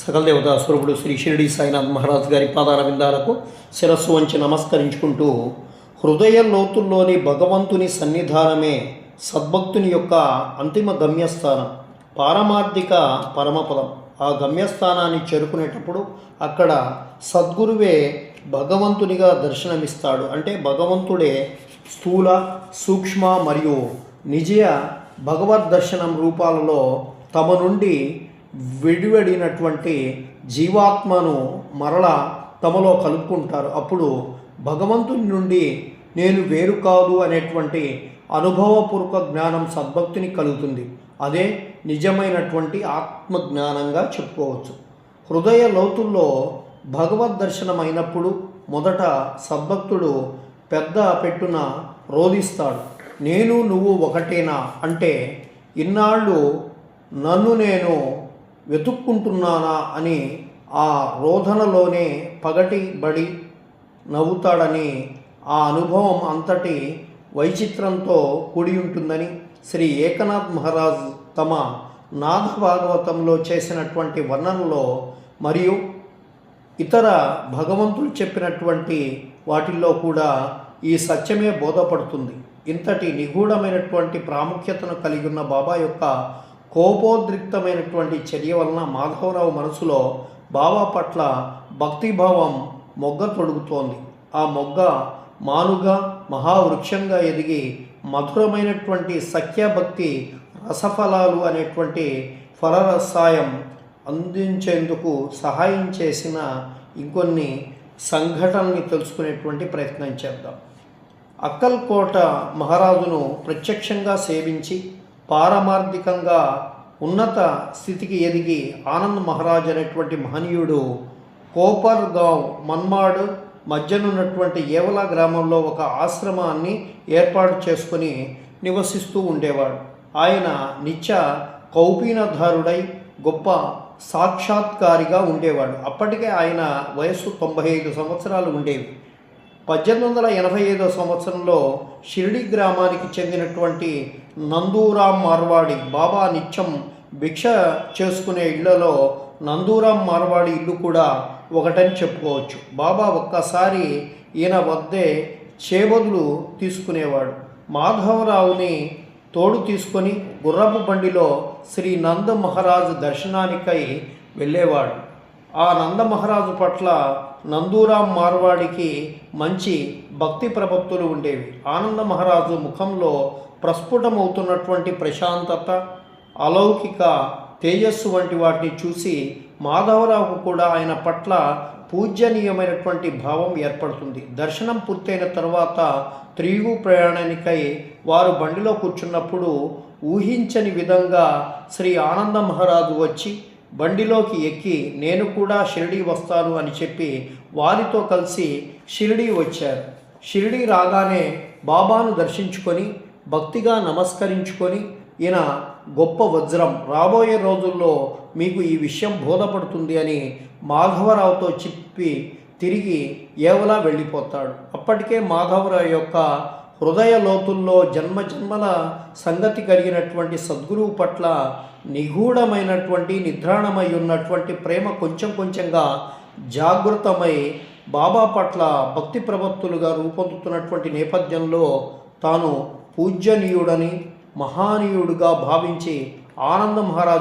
సకల దేవతా స్వరూపుడు శ్రీ షిరిడి సాయినాథ్ మహారాజ్ గారి పాదాల విందాలకు శిరస్సు వంచి నమస్కరించుకుంటూ, హృదయ లోతుల్లోని భగవంతుని సన్నిధానమే సద్భక్తుని యొక్క అంతిమ గమ్యస్థానం, పారమార్థిక పరమపదం. ఆ గమ్యస్థానాన్ని చేరుకునేటప్పుడు అక్కడ సద్గురువే భగవంతునిగా దర్శనమిస్తాడు. అంటే భగవంతుడే స్థూల, సూక్ష్మ మరియు నిజయ భగవద్ దర్శనం రూపాలలో తమ నుండి విడివడినటువంటి జీవాత్మను మరలా తమలో కలుపుకుంటారు. అప్పుడు భగవంతుని నుండి నేను వేరు కాదు అనేటువంటి అనుభవపూర్వక జ్ఞానం సద్భక్తిని కలుగుతుంది. అదే నిజమైనటువంటి ఆత్మజ్ఞానంగా చెప్పుకోవచ్చు. హృదయ లోతుల్లో భగవద్ దర్శనం అయినప్పుడు మొదట సద్భక్తుడు పెద్ద పెట్టున రోధిస్తాడు. నేను నువ్వు ఒకటేనా అంటే, ఇన్నాళ్ళు నన్ను నేను వెతుక్కుంటున్నానా అని ఆ రోధనలోనే పగటిబడి నవ్వుతాడని, ఆ అనుభవం అంతటి వైచిత్రంతో కూడి ఉంటుందని శ్రీ ఏకనాథ్ మహారాజ్ తమ నాథ భాగవతంలో చేసినటువంటి వర్ణనలో మరియు ఇతర భగవంతుడు చెప్పినటువంటి వాటిల్లో కూడా ఈ సత్యమే బోధపడుతుంది. ఇంతటి నిగూఢమైనటువంటి ప్రాముఖ్యతను కలిగి ఉన్న బాబా యొక్క కోపోద్రిక్తమైనటువంటి చర్య వలన మాధవరావు మనసులో బాబా పట్ల భక్తిభావం మొగ్గ తొడుగుతోంది. ఆ మొగ్గ మానుగా మహావృక్షంగా ఎదిగి మధురమైనటువంటి సఖ్యభక్తి రసఫలాలు అనేటువంటి ఫలరసాయం అందించేందుకు సహాయం చేసిన ఇంకొన్ని సంఘటనల్ని తెలుసుకునేటువంటి ప్రయత్నం చేద్దాం. అక్కల్కోట మహారాజును ప్రత్యక్షంగా సేవించి పారమార్థికంగా ఉన్నత స్థితికి ఎదిగి ఆనంద్ మహారాజ్ అనేటువంటి మహనీయుడు కోపర్గావ్ మన్మాడ్ మధ్యనున్నటువంటి ఏవలా గ్రామంలో ఒక ఆశ్రమాన్ని ఏర్పాటు చేసుకుని నివసిస్తూ ఉండేవాడు. ఆయన నిత్య కౌపీనధారుడై గొప్ప సాక్షాత్కారిగా ఉండేవాడు. అప్పటికే ఆయన వయస్సు 95 సంవత్సరాలు ఉండేవి. 1885 సంవత్సరంలో షిరిడి గ్రామానికి చెందినటువంటి నందూరాం మార్వాడి బాబా నిత్యం భిక్ష చేసుకునే ఇళ్లలో నందూరాం మార్వాడి ఇల్లు కూడా ఒకటని చెప్పుకోవచ్చు. బాబా ఒక్కసారి ఈయన వద్దే చేబదులు తీసుకునేవాడు. మాధవరావుని తోడు తీసుకొని గుర్రపు బండిలో శ్రీ నంద మహారాజు దర్శనానికై వెళ్ళేవాడు. ఆ నంద మహారాజు పట్ల నందూరాం మార్వాడికి మంచి భక్తి ప్రపత్తులు ఉండేవి. ఆనంద మహారాజు ముఖంలో ప్రస్ఫుటమవుతున్నటువంటి ప్రశాంతత, అలౌకిక తేజస్సు వంటి వాటిని చూసి మాధవరావుకు కూడా ఆయన పట్ల పూజనీయమైనటువంటి భావం ఏర్పడుతుంది. దర్శనం పూర్తయిన తర్వాత తిరుగు ప్రయాణానికై వారు బండిలో కూర్చున్నప్పుడు ఊహించని విధంగా శ్రీ ఆనంద మహారాజు వచ్చి బండిలోకి ఎక్కి నేను కూడా షిరిడి వస్తాను అని చెప్పి వారితో కలిసి షిరిడి వచ్చారు. షిరిడి రాగానే బాబాను దర్శించుకొని భక్తిగా నమస్కరించుకొని, ఈయన గొప్ప వజ్రం, రాబోయే రోజుల్లో మీకు ఈ విషయం బోధపడుతుంది అని మాధవరావుతో చెప్పి తిరిగి ఏవలా వెళ్ళిపోతాడు. అప్పటికే మాధవరావు యొక్క హృదయ లోతుల్లో జన్మజన్మల సంగతి కలిగినటువంటి సద్గురువు పట్ల నిగూఢమైనటువంటి నిద్రాణమై ఉన్నటువంటి ప్రేమ కొంచెం కొంచెంగా జాగృతమై బాబా పట్ల భక్తి ప్రవత్తులుగా రూపొందుతున్నటువంటి నేపథ్యంలో తాను పూజ్యనీయుడని మహానీయుడుగా భావించి ఆనంద మహారాజు